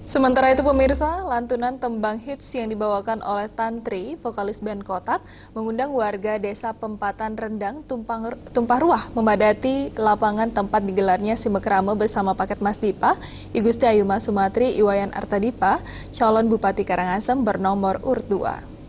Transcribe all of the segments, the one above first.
Sementara itu pemirsa, lantunan tembang hits yang dibawakan oleh Tantri, vokalis band Kotak, mengundang warga desa Pempatan Rendang tumpah ruah memadati lapangan tempat digelarnya Simekrame bersama paket Mas Dipa, I Gusti Ayu Mas Sumatri, Iwayan Artadipa, calon Bupati Karangasem bernomor urut 2.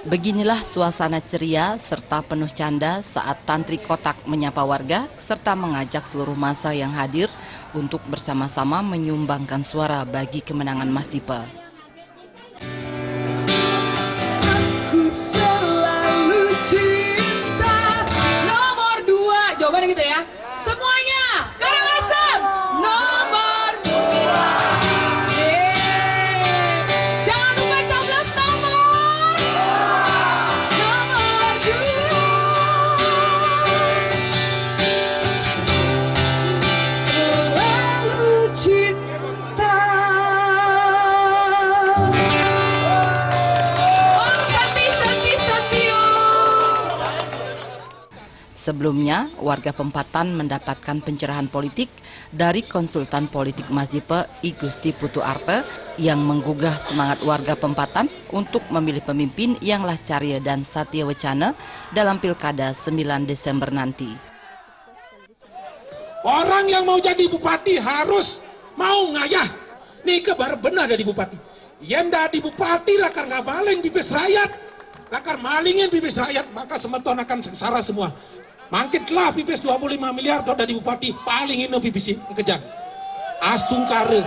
Beginilah suasana ceria serta penuh canda saat Tantri Kotak menyapa warga serta mengajak seluruh massa yang hadir untuk bersama-sama menyumbangkan suara bagi kemenangan Mas Dipa. Aku selalu cinta nomor 2. Jawabannya gitu ya. Semuanya Karangasem nomor 2. Jangan lupa coblos nomor 2. Selalu cinta. Sebelumnya, warga Pempatan mendapatkan pencerahan politik dari konsultan politik Mas Dipa, I Gusti Putu Arte, yang menggugah semangat warga Pempatan untuk memilih pemimpin yang lascaria dan satya wacana dalam Pilkada 9 Desember nanti. Orang yang mau jadi bupati harus mau ngayah. Nih kebar benar jadi bupati. Yang di bupati lakar nggak maling bibis rakyat. Lakar malingin bibis rakyat, maka semeton akan sengsara semua. Mangkitlah bibis 25 miliar atau dari bupati, paling ini bibis kejar. Astung kare.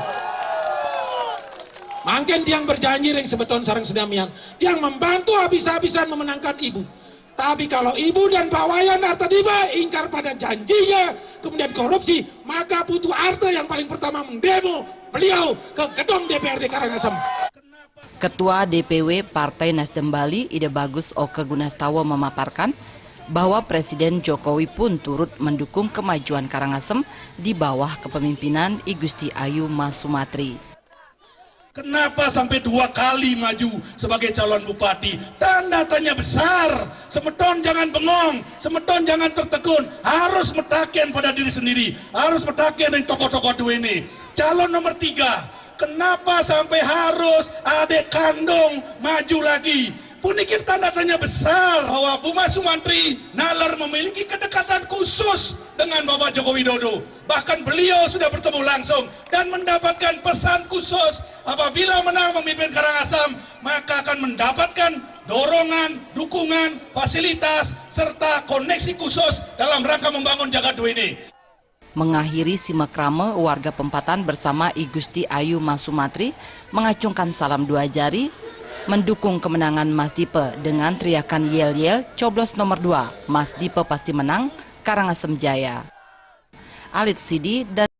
Mungkin dia berjanji yang sebeton sarang sedamian. Dia membantu habis-habisan memenangkan ibu. Tapi kalau ibu dan Pak Wayan Artadipa ingkar pada janjinya, kemudian korupsi, maka Putu Arte yang paling pertama mendemo beliau ke gedung DPRD Karangasem. Ketua DPW Partai Nasdem Bali, Ide Bagus Oke Gunastawa memaparkan bahwa Presiden Jokowi pun turut mendukung kemajuan Karangasem di bawah kepemimpinan I Gusti Ayu Mas Sumatri. Kenapa sampai 2 kali maju sebagai calon bupati? Tanda tanya besar. Semeton jangan bengong, semeton jangan tertegun. Harus metaken pada diri sendiri, harus metaken dengan tokoh-tokoh dua ini. Calon nomor 3, kenapa sampai harus adik kandung maju lagi? Punikir tanda tanya besar bahwa Bu Mas Sumatri nalar memiliki kedekatan khusus dengan Bapak Joko Widodo. Bahkan beliau sudah bertemu langsung dan mendapatkan pesan khusus apabila menang memimpin Karangasem, maka akan mendapatkan dorongan, dukungan, fasilitas, serta koneksi khusus dalam rangka membangun Jagat Dua ini. Mengakhiri Simekrame, warga Pempatan bersama I Gusti Ayu Mas Sumatri mengacungkan salam 2 jari, mendukung kemenangan Mas Dipa dengan teriakan yel-yel coblos nomor 2, Mas Dipa pasti menang, Karangasem Jaya. Alit Sidi dan